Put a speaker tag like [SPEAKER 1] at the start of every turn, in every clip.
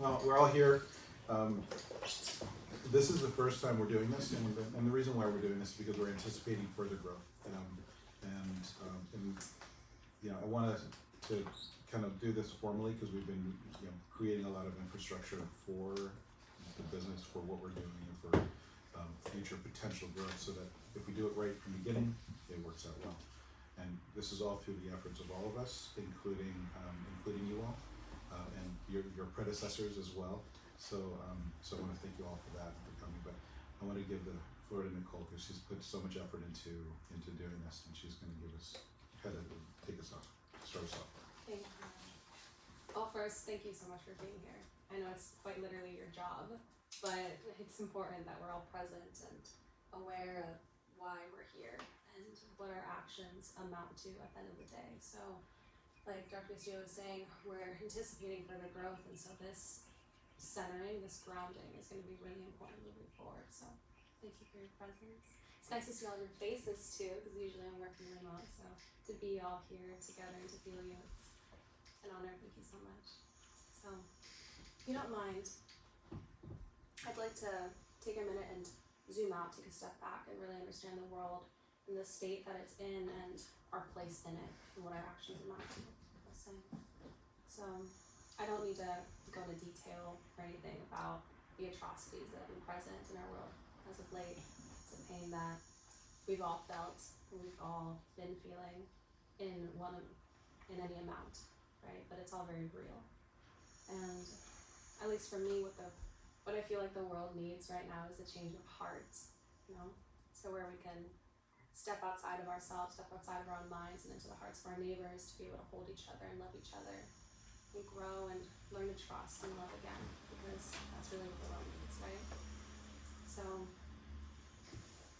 [SPEAKER 1] Well, we're all here. This is the first time we're doing this, and the reason why we're doing this is because we're anticipating further growth. And I wanted to kind of do this formally because we've been creating a lot of infrastructure for the business, for what we're doing, and for future potential growth, so that if we do it right from the beginning, it works out well. And this is all through the efforts of all of us, including you all, and your predecessors as well. So I want to thank you all for that and for coming. But I want to give the floor to Nicole because she's put so much effort into doing this, and she's going to take us off, start us off.
[SPEAKER 2] Thank you. Well, first, thank you so much for being here. I know it's quite literally your job, but it's important that we're all present and aware of why we're here and what our actions amount to at the end of the day. So, like Dr. Castillo was saying, we're anticipating further growth, and so this centering, this grounding is going to be really important moving forward. So, thank you for your presence. It's nice to see all your faces too, because usually I'm working remote. So, to be all here together and to feel you, it's an honor. Thank you so much. So, if you don't mind, I'd like to take a minute and zoom out, take a step back, and really understand the world and the state that it's in and our place in it and what our actions amount to. So, I don't need to go into detail or anything about the atrocities that have been present in our world as of late. It's a pain that we've all felt and we've all been feeling in any amount, right? But it's all very real. And at least for me, what I feel like the world needs right now is a change of heart, so where we can step outside of ourselves, step outside of our own minds and into the hearts of our neighbors to be able to hold each other and love each other and grow and learn to trust and love again, because that's really what the world needs, right? So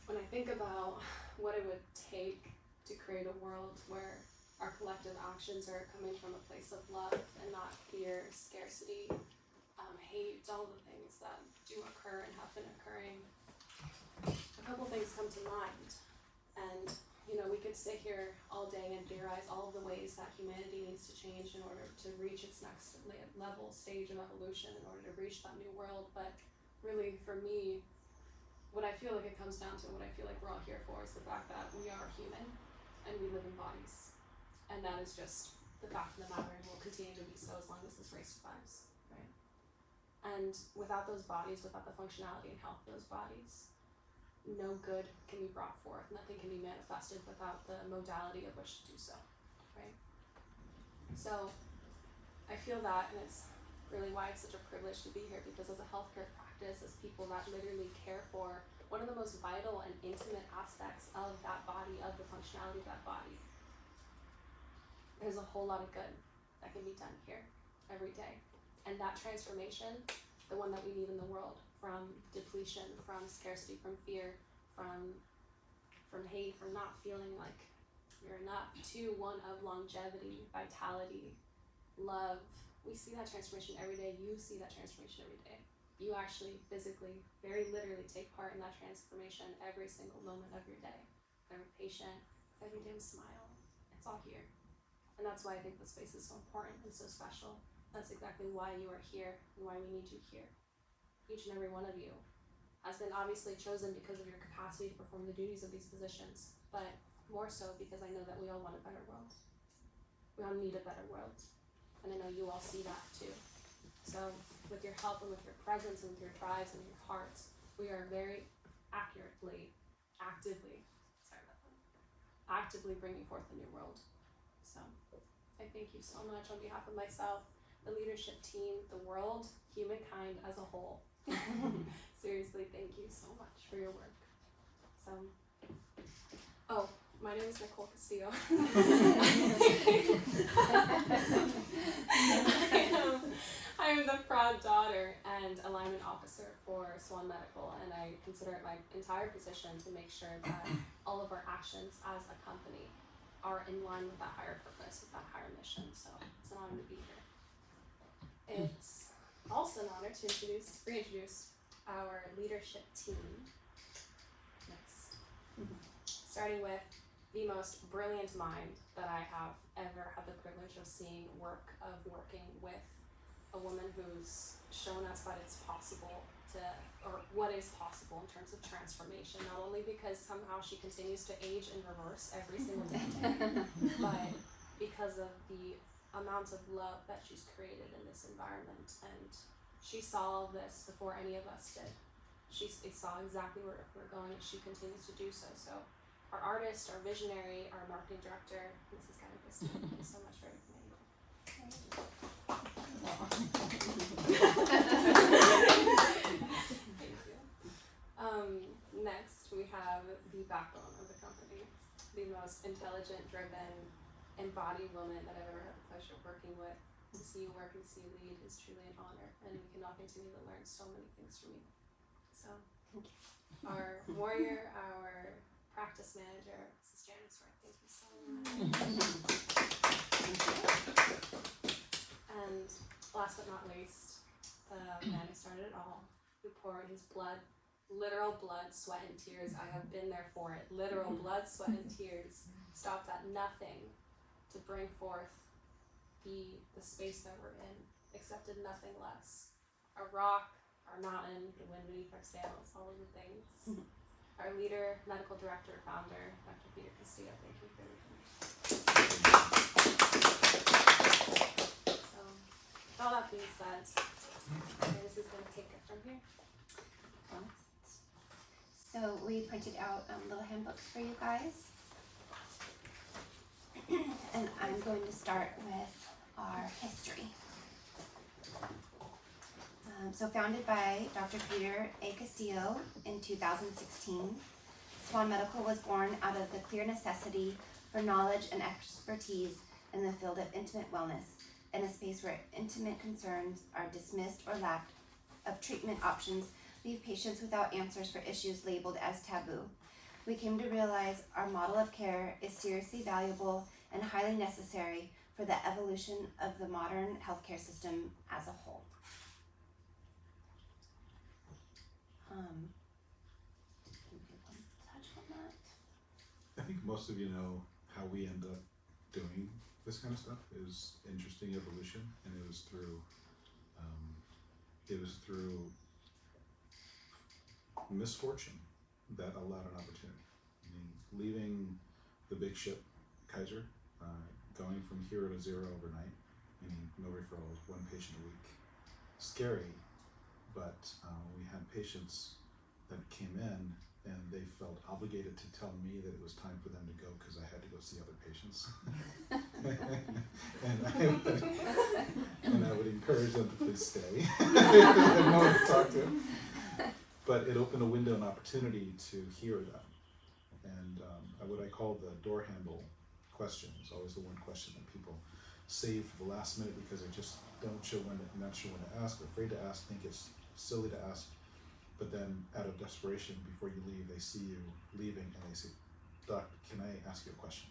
[SPEAKER 2] when I think about what it would take to create a world where our collective actions are coming from a place of love and not fear, scarcity, hate, all the things that do occur and have been occurring, a couple things come to mind. And we could sit here all day and theorize all of the ways that humanity needs to change in order to reach its next stage of evolution, in order to reach that new world. But really, for me, what I feel like it comes down to, what I feel like we're all here for, is the fact that we are human and we live in bodies. And that is just the fact of the matter, and will continue to be so as long as this race survives, right? And without those bodies, without the functionality and health of those bodies, no good can be brought forth. Nothing can be manifested without the modality of which to do so, right? So I feel that, and it's really why it's such a privilege to be here, because as a healthcare practice, as people that literally care for one of the most vital and intimate aspects of that body, of the functionality of that body, there's a whole lot of good that can be done here every day. And that transformation, the one that we need in the world, from depletion, from scarcity, from fear, from hate, from not feeling like you're enough, to one of longevity, vitality, love. We see that transformation every day. You see that transformation every day. You actually physically, very literally take part in that transformation every single moment of your day. Every patient, every damn smile. It's all here. And that's why I think this space is so important and so special. That's exactly why you are here and why we need you here. Each and every one of you has been obviously chosen because of your capacity to perform the duties of these positions, but more so because I know that we all want a better world. We all need a better world. And I know you all see that too. So with your help and with your presence and with your drives and your hearts, we are very actively bringing forth a new world. So I thank you so much on behalf of myself, the leadership team, the world, humankind as a whole. Seriously, thank you so much for your work. So, my name is Nicole Castillo. I am the proud daughter and alignment officer for Swan Medical, and I consider it my entire position to make sure that all of our actions as a company are in line with that higher purpose, with that higher mission. So it's an honor to be here. It's also an honor to reintroduce our leadership team. Next. Starting with the most brilliant mind that I have ever had the privilege of seeing working with a woman whose shown us that it's possible or what is possible in terms of transformation, not only because somehow she continues to age in reverse every single day, but because of the amount of love that she's created in this environment. And she saw this before any of us did. She saw exactly where we're going, and she continues to do so. So our artist, our visionary, our marketing director, Mrs. Gannicus, thank you so much for everything. Thank you. Next, we have the backbone of the company, the most intelligent, driven, embodied woman that I've ever had the pleasure of working with. To see you work and see you lead is truly an honor, and we can all continue to learn so many things from you. So, our warrior, our practice manager, Mrs. Janice Wright, thank you so much. And last but not least, the man who started it all, who poured his blood, literal blood, sweat, and tears. I have been there for it. Literal blood, sweat, and tears. Stopped at nothing to bring forth the space that we're in. Accepted nothing less. Our rock, our mountain, the wind beneath our sails, all of the things. Our leader, medical director, founder, Dr. Peter Castillo, thank you for everything. So, with all that being said, this is going to take it from here.
[SPEAKER 3] So we printed out little handbooks for you guys. And I'm going to start with our history. So founded by Dr. Peter A. Castillo in 2016, Swan Medical was born out of the clear necessity for knowledge and expertise in the field of intimate wellness, in a space where intimate concerns are dismissed or lack of treatment options leave patients without answers for issues labeled as taboo. We came to realize our model of care is seriously valuable and highly necessary for the evolution of the modern healthcare system as a whole. Touch on that.
[SPEAKER 1] I think most of you know how we end up doing this kind of stuff is interesting evolution, and it was through misfortune that allowed an opportunity. I mean, leaving the big ship, Kaiser, going from 0 to 0 overnight, meaning no referrals, 1 patient a week. Scary, but we had patients that came in and they felt obligated to tell me that it was time for them to go because I had to go see other patients. and I would encourage them to please stay. They had no one to talk to. But it opened a window and opportunity to hear them. And what I call the door handle question is always the one question that people save for the last minute because they just not sure when to ask, or afraid to ask, think it's silly to ask. But then out of desperation, before you leave, they see you leaving and they say, "Doc, can I ask you a question?"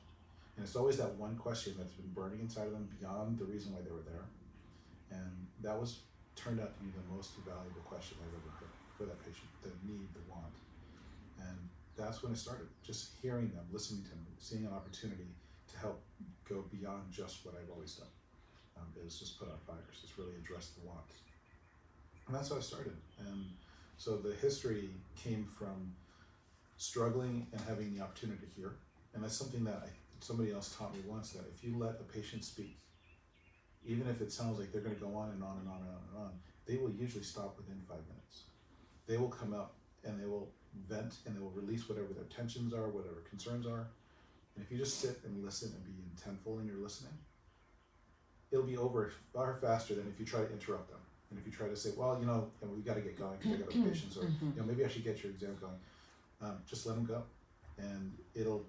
[SPEAKER 1] And it's always that one question that's been burning inside of them beyond the reason why they were there. And that turned out to be the most valuable question I've ever heard for that patient, the need, the want. And that's when it started, just hearing them, listening to them, seeing an opportunity to help go beyond just what I've always done. Is just put out fires, just really address the want. And that's how I started. And so the history came from struggling and having the opportunity to hear. And that's something that somebody else taught me once, that if you let a patient speak, even if it sounds like they're going to go on and on and on and on and on, they will usually stop within 5 minutes. They will come up and they will vent and they will release whatever their tensions are, whatever concerns are. And if you just sit and listen and be intentful in your listening, it'll be over far faster than if you try to interrupt them. And if you try to say, well, we've got to get going because I got other patients, or maybe I should get your exam going. Just let them go, and it'll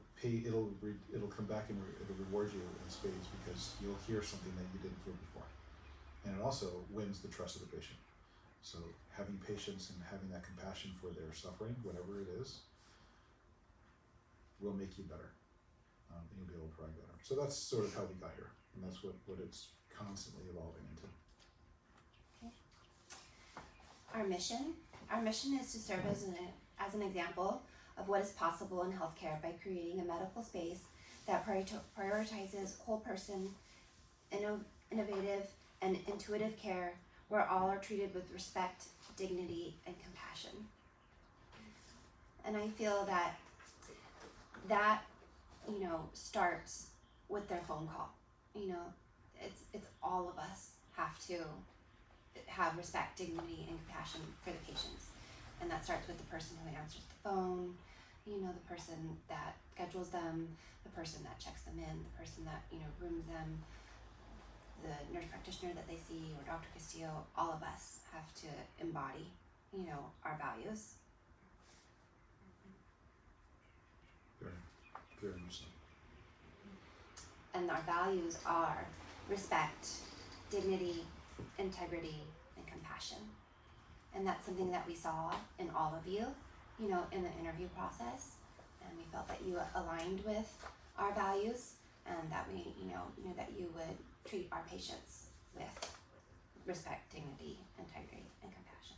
[SPEAKER 1] come back and it'll reward you in spades because you'll hear something that you didn't hear before, and it also wins the trust of the patient. So having patience and having that compassion for their suffering, whatever it is, will make you better, and you'll be able to provide better. So that's sort of how we got here, and that's what it's constantly evolving into.
[SPEAKER 3] Our mission is to serve as an example of what is possible in healthcare by creating a medical space that prioritizes whole person, innovative, and intuitive care where all are treated with respect, dignity, and compassion. And I feel that starts with their phone call. It's all of us have to have respect, dignity, and compassion for the patients. And that starts with the person who answers the phone, the person that schedules them, the person that checks them in, the person that, rooms them, the nurse practitioner that they see, or Dr. Castillo. All of us have to embody, our values.
[SPEAKER 1] Very, very much so.
[SPEAKER 3] And our values are respect, dignity, integrity, and compassion. And that's something that we saw in all of you, in the interview process. And we felt that you aligned with our values, and that we, that you would treat our patients with respect, dignity, integrity, and compassion.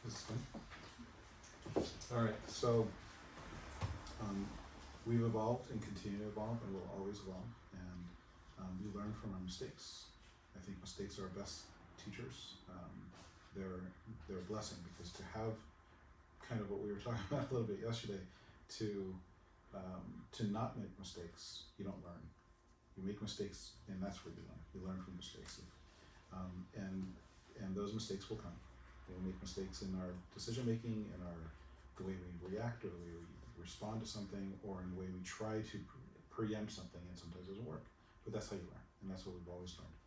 [SPEAKER 1] This is fun. All right, so we've evolved and continue to evolve, and we'll always evolve, and we learn from our mistakes. I think mistakes are our best teachers. They're a blessing, because to have kind of what we were talking about a little bit yesterday, to not make mistakes, you don't learn. You make mistakes, and that's where you learn. You learn from mistakes, and those mistakes will come. We'll make mistakes in our decision making, in the way we react, or the way we respond to something, or in the way we try to preempt something, and sometimes it doesn't work. But that's how you learn, and that's what we've always learned.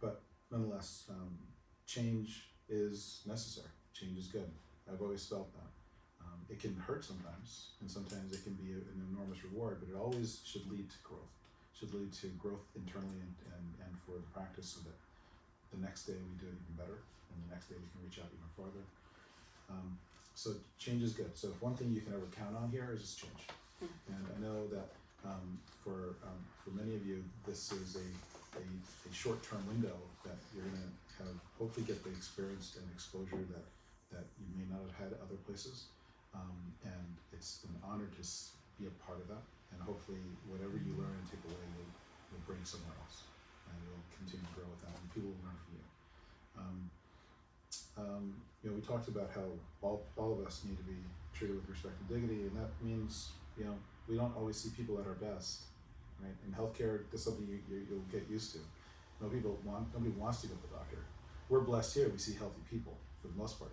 [SPEAKER 1] But nonetheless, change is necessary. Change is good. I've always felt that. It can hurt sometimes, and sometimes it can be an enormous reward, but it always should lead to growth. It should lead to growth internally and for the practice, so that the next day we do it even better, and the next day we can reach out even farther. So change is good. So if one thing you can ever count on here is just change. And I know that for many of you, this is a short-term window that you're going to have, hopefully get the experience and exposure that you may not have had other places. And it's an honor to be a part of that. And hopefully whatever you learn and take away, you'll bring somewhere else. And you'll continue to grow with that, and people will learn from you. We talked about how all of us need to be treated with respect and dignity, and that means, we don't always see people at our best, right? In healthcare, that's something you'll get used to. Nobody wants to go to the doctor. We're blessed here, we see healthy people for the most part.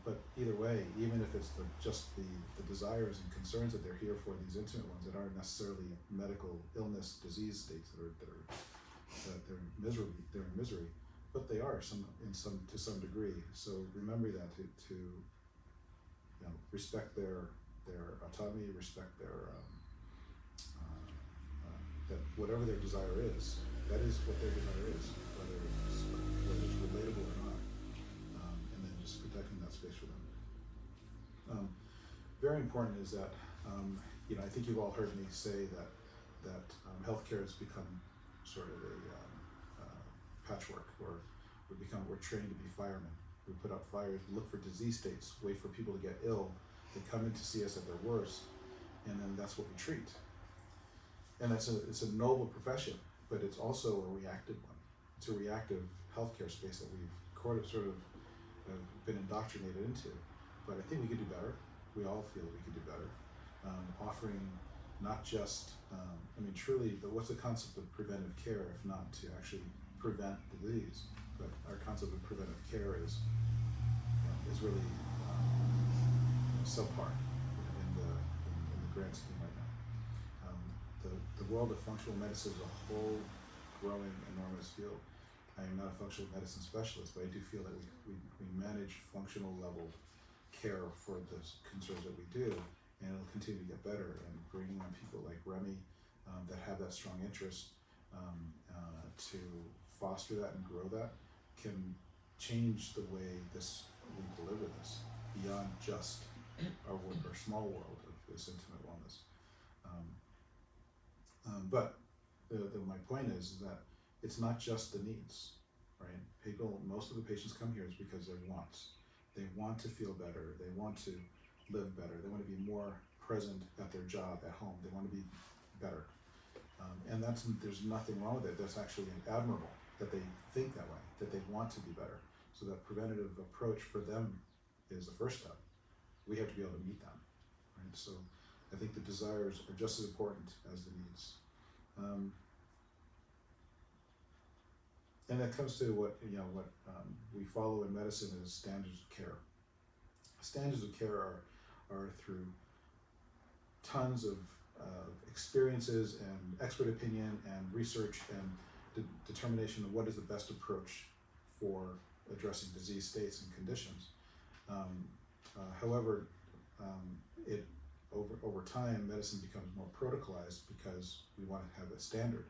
[SPEAKER 1] But either way, even if it's just the desires and concerns that they're here for, these intimate ones that aren't necessarily medical illness, disease states that they're in misery, but they are to some degree. So remember that to respect their autonomy, respect their that whatever their desire is, that is what their desire is, whether it's relatable or not, and then just protecting that space for them. Very important is that I think you've all heard me say that healthcare has become sort of a patchwork, or we're trained to be firemen. We put out fires, look for disease states, wait for people to get ill, they come in to see us at their worst, and then that's what we treat. And it's a noble profession, but it's also a reactive one. It's a reactive healthcare space that we've sort of been indoctrinated into. But I think we could do better. We all feel we could do better. Offering not just, truly, what's the concept of preventive care if not to actually prevent the disease? But our concept of preventive care is really subpar in the grand scheme right now. The world of functional medicine is a whole growing, enormous field. I am not a functional medicine specialist, but I do feel that we manage functional level care for the concerns that we do, and it'll continue to get better. And bringing on people like Remy that have that strong interest to foster that and grow that can change the way we deliver this beyond just our small world of this intimate wellness. But my point is that it's not just the needs, right? Most of the patients come here is because they want to feel better, they want to live better, they want to be more present at their job, at home, they want to be there's nothing wrong with it. That's actually admirable that they think that way, that they want to be better. So that preventative approach for them is the first step. We have to be able to meet them, right? So I think the desires are just as important as the needs. And that comes to what we follow in medicine is standards of care. Standards of care are through tons of experiences and expert opinion and research and determination of what is the best approach for addressing disease states and conditions. However, over time, medicine becomes more protocolized because we want to have a standard.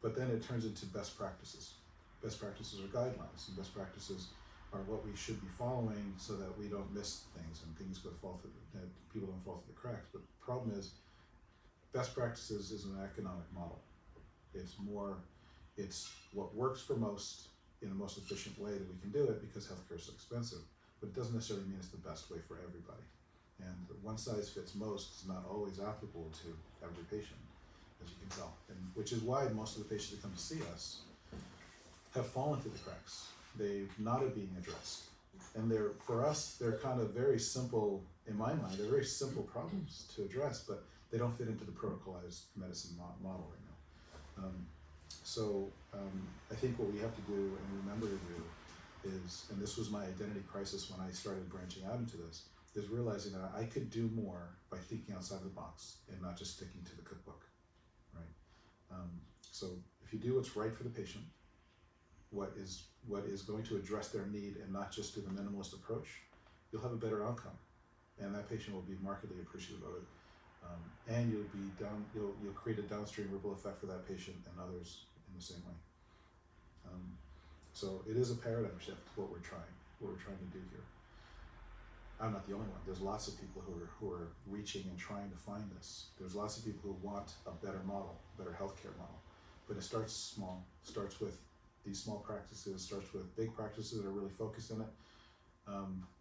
[SPEAKER 1] But then it turns into best practices. Best practices are guidelines, and best practices are what we should be following so that we don't miss things and things that people don't fall through the cracks. But the problem is, best practices is an economic model. It's what works for most in the most efficient way that we can do it because healthcare is so expensive. But it doesn't necessarily mean it's the best way for everybody. And one size fits most is not always applicable to every patient, as you can tell. And which is why most of the patients that come to see us have fallen through the cracks. They've not being addressed. And for us, they're kind of very simple, in my mind, they're very simple problems to address, but they don't fit into the protocolized medicine model right now. So I think what we have to do and remember to do is, and this was my identity crisis when I started branching out into this, is realizing that I could do more by thinking outside the box and not just sticking to the cookbook, right? So if you do what's right for the patient, what is going to address their need and not just do the minimalist approach, you'll have a better outcome, and that patient will be markedly appreciative of it. And you'll create a downstream ripple effect for that patient and others in the same way. So it is a paradigm shift, what we're trying to do here. I'm not the only one. There's lots of people who are reaching and trying to find this. There's lots of people who want a better model, better healthcare model. But it starts small, starts with these small practices, starts with big practices that are really focused in it.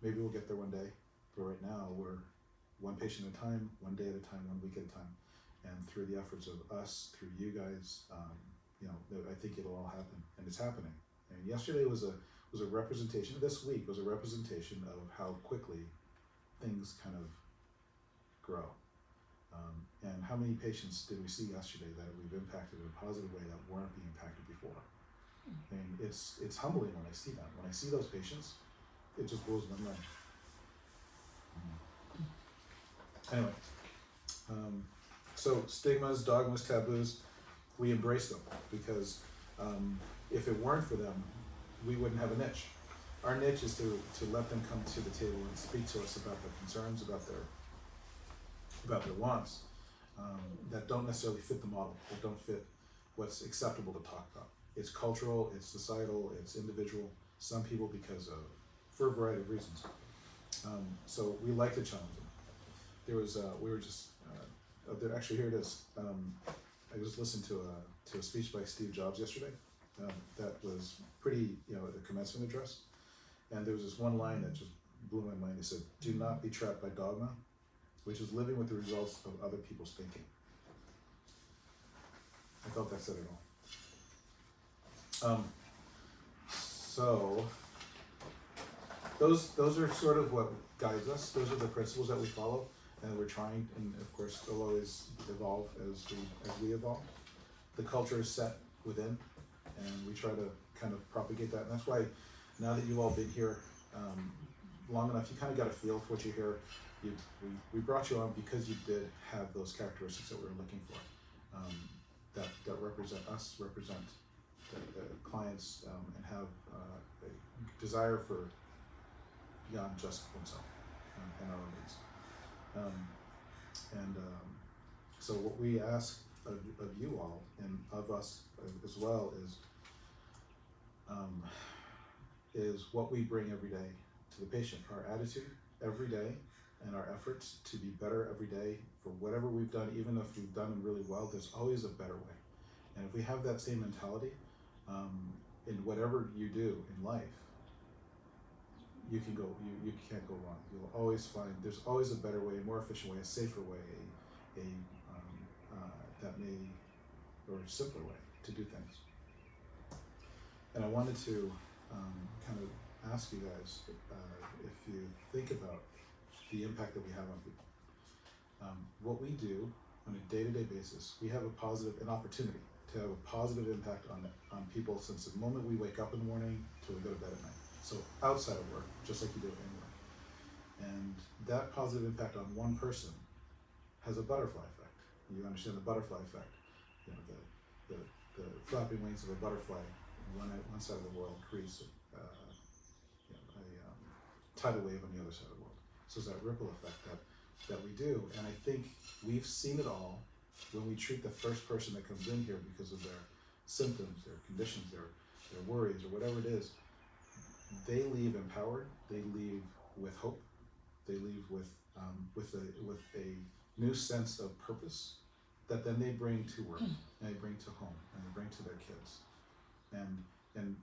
[SPEAKER 1] Maybe we'll get there one day, but right now we're one patient at a time, one day at a time, 1 week at a time. And through the efforts of us, through you guys, I think it'll all happen, and it's happening. And yesterday was a representation, this week was a representation of how quickly things kind of grow. And how many patients did we see yesterday that we've impacted in a positive way that weren't being impacted before? I mean, it's humbling when I see that. When I see those patients, it just blows my mind. Anyway, so stigmas, dogmas, taboos, we embrace them because if it weren't for them, we wouldn't have a niche. Our niche is to let them come to the table and speak to us about their concerns, about their wants that don't necessarily fit the model, that don't fit what's acceptable to talk about. It's cultural, it's societal, it's individual. Some people for a variety of reasons. So we like to challenge them. There was actually here it is. I just listened to a speech by Steve Jobs yesterday. That was pretty, the commencement address. And there was this one line that just blew my mind. He said, "Do not be trapped by dogma, which is living with the results of other people's thinking." I felt that said it all. So those are sort of what guides us. Those are the principles that we follow, and we're trying, and of course they'll always evolve as we evolve. The culture is set within, and we try to kind of propagate that. And that's why now that you've all been here long enough, you kind of got a feel for what you hear. We brought you on because you did have those characteristics that we were looking for, that represent us, represent the clients, and have a desire for beyond just themselves and our own needs. So what we ask of you all and of us as well is what we bring every day to the patient, our attitude every day, and our efforts to be better every day for whatever we've done. Even if we've done really well, there's always a better way. And if we have that same mentality in whatever you do in life, you can't go wrong. You'll always find there's always a better way, a more efficient way, a safer way, that may or a simpler way to do things. And I wanted to kind of ask you guys if you think about the impact that we have on people. What we do on a day-to-day basis, we have an opportunity to have a positive impact on people since the moment we wake up in the morning till we go to bed at night. So outside of work, just like you do anywhere. And that positive impact on one person has a butterfly effect. You understand the butterfly effect? You know, the flapping wings of a butterfly on one side of the world creates a tidal wave on the other side of the world. So it's that ripple effect that we do. And I think we've seen it all when we treat the first person that comes in here because of their symptoms, their conditions, their worries, or whatever it is. They leave empowered. They leave with hope. They leave with a new sense of purpose that then they bring to work, and they bring to home, and they bring to their kids. And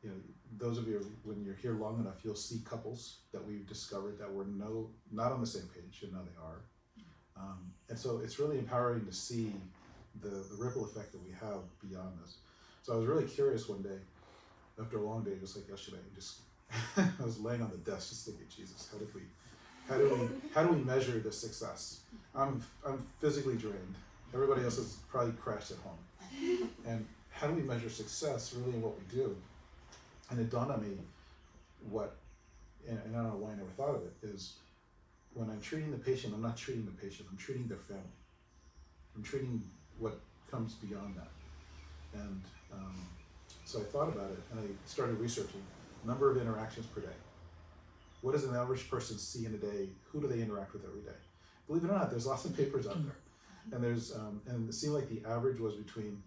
[SPEAKER 1] you know, those of you, when you're here long enough, you'll see couples that we've discovered that were not on the same page, and now they are. And so it's really empowering to see the ripple effect that we have beyond this. So I was really curious one day, after a long day, just like yesterday, I was laying on the desk just thinking, Jesus, how do we measure this success? I'm physically drained. Everybody else is probably crashed at home. And how do we measure success really in what we do? And it dawned on me and I don't know why I never thought of it, is when I'm treating the patient, I'm not treating the patient, I'm treating their family. I'm treating what comes beyond that. And so I thought about it and I started researching number of interactions per day. What does an average person see in a day? Who do they interact with every day? Believe it or not, there's lots of papers out there. And and it seemed like the average was between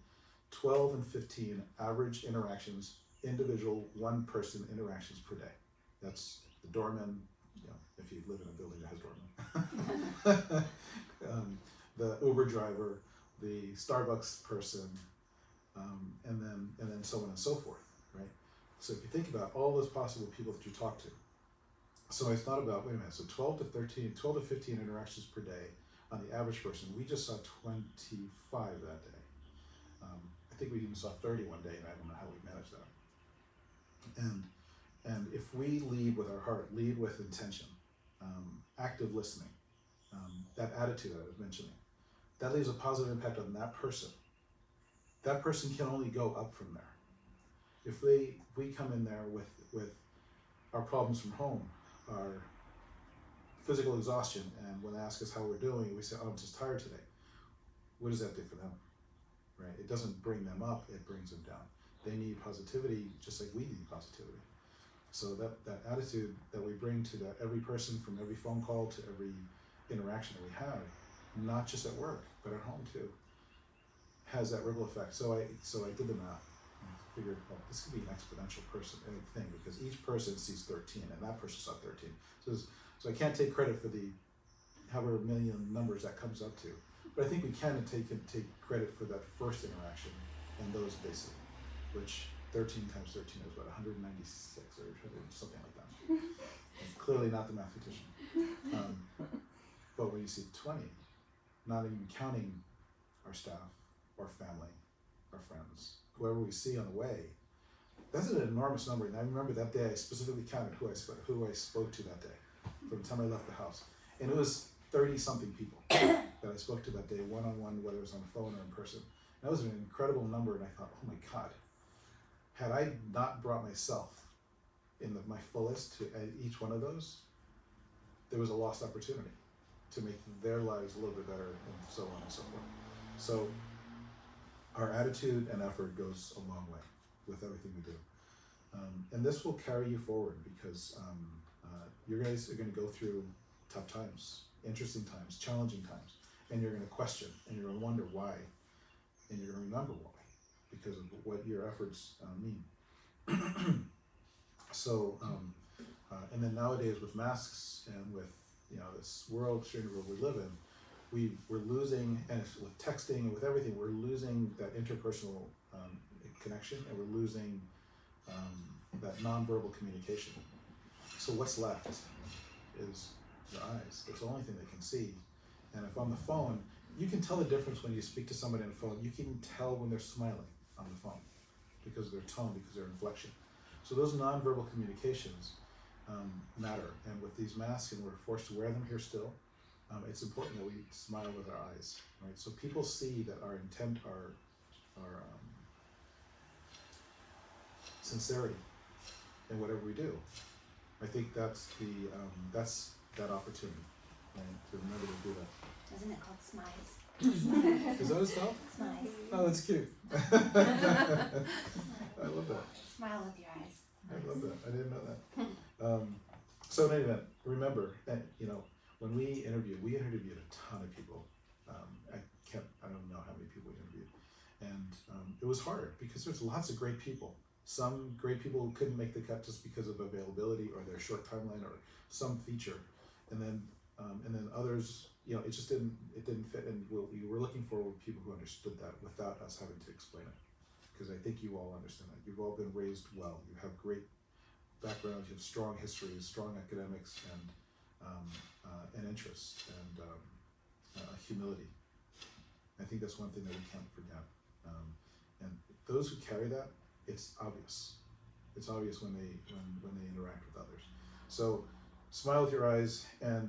[SPEAKER 1] 12 and 15 average interactions, individual one-person interactions per day. That's the doorman, you know, if you live in a building that has doorman. The Uber driver, the Starbucks person, and then so on and so forth, right? So if you think about all those possible people that you talk to. So I thought about, wait a minute, so 12 to 15 interactions per day on the average person. We just saw 25 that day. I think we even saw 30 one day, and I don't know how we managed that. And if we lead with our heart, lead with intention, active listening, that attitude I was mentioning, that leaves a positive impact on that person. That person can only go up from there. If we come in there with our problems from home, our physical exhaustion, and when they ask us how we're doing, we say, oh, I'm just tired today. What does that do for them? Right? It doesn't bring them up, it brings them down. They need positivity just like we need positivity. So that attitude that we bring to every person, from every phone call to every interaction that we have, not just at work, but at home too, has that ripple effect. So I did the math. I figured, well, this could be an exponential thing because each person sees 13 and that person saw 13. So I can't take credit for the however million numbers that comes up to, but I think we can take credit for that first interaction and those basic, which 13 times 13 is what, 196 or something like that. I'm clearly not the mathematician. But when you see 20, not even counting our staff, our family, our friends, whoever we see on the way, that's an enormous number. And I remember that day I specifically counted who I spoke to that day from the time I left the house. And it was 30-something people that I spoke to that day, one-on-one, whether it was on the phone or in person. That was an incredible number, and I thought, oh my God, had I not brought myself in my fullest to each one of those, there was a lost opportunity to make their lives a little bit better, and so on and so forth. So our attitude and effort goes a long way with everything we do. And this will carry you forward because you guys are going to go through tough times, interesting times, challenging times, and you're going to question, and you're going to wonder why, and you're going to remember why, because of what your efforts mean. So, and then nowadays with masks and with this strange world we live in, we're losing, and with texting and with everything, we're losing that interpersonal connection, and we're losing that nonverbal communication. So what's left is your eyes. It's the only thing they can see. And if on the phone, you can tell the difference when you speak to somebody on the phone. You can tell when they're smiling on the phone because of their tone, because of their inflection. So those nonverbal communications matter. And with these masks, and we're forced to wear them here still, it's important that we smile with our eyes, right? So people see that our intent, our sincerity in whatever we do. I think that's that opportunity, right? To remember to do that.
[SPEAKER 3] Isn't it called Smize?
[SPEAKER 1] Is that what it's called?
[SPEAKER 3] Smize.
[SPEAKER 1] Oh, that's cute. I love that.
[SPEAKER 3] Smile with your eyes.
[SPEAKER 1] I love that. I didn't know that. So in any event, remember, when we interviewed a ton of people. I don't know how many people we interviewed. And it was hard because there's lots of great people. Some great people who couldn't make the cut just because of availability or their short timeline or some feature. And then others, it just didn't fit. And what we were looking for were people who understood that without us having to explain it. Because I think you all understand that. You've all been raised well. You have great backgrounds. You have strong histories, strong academics, and interests, and humility. I think that's one thing that we can't forget. And those who carry that, it's obvious. It's obvious when they interact with others. So smile with your eyes, and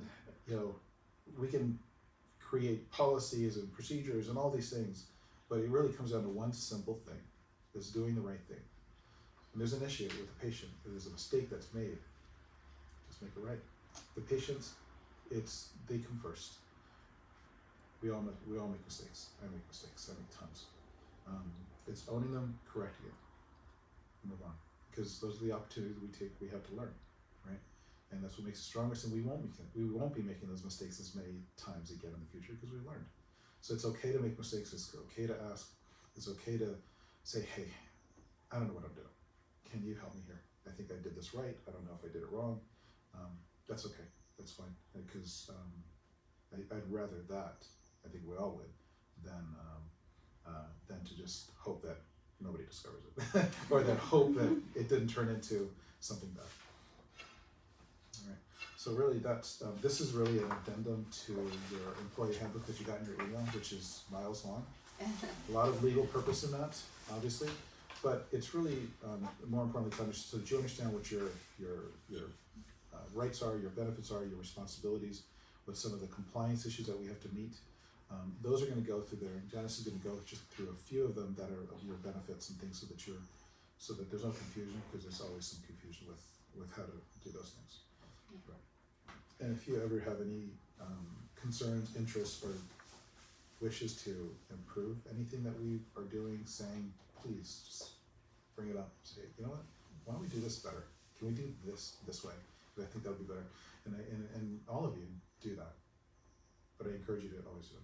[SPEAKER 1] we can create policies and procedures and all these things, but it really comes down to one simple thing: is doing the right thing. When there's an issue with a patient, if there's a mistake that's made, just make it right. The patients, they come first. We all make mistakes. I make mistakes. I make tons. It's owning them, correcting it, and move on. Because those are the opportunities we have to learn, right? And that's what makes us stronger. And we won't be making those mistakes as many times again in the future because we learned. So it's okay to make mistakes. It's okay to ask. It's okay to say, hey, I don't know what I'm doing. Can you help me here? I think I did this right. I don't know if I did it wrong. That's okay. That's fine. Because I'd rather that, I think we all would, than to just hope that nobody discovers it, or that hope that it didn't turn into something bad. All right. So really, this is really an addendum to your employee handbook that you got in your email, which is miles long. A lot of legal purpose in that, obviously, but it's really more importantly to understand, so that you understand what your rights are, your benefits are, your responsibilities, what some of the compliance issues that we have to meet. Those are going to go through there. Janice is going to go just through a few of them that are of your benefits and things, so that there's no confusion, because there's always some confusion with how to do those things.
[SPEAKER 3] Yeah.
[SPEAKER 1] Right. And if you ever have any concerns, interests, or wishes to improve anything that we are doing, saying, please just bring it up. Say, you know what? Why don't we do this better? Can we do this way? I think that would be better. And all of you do that. But I encourage you to always do it.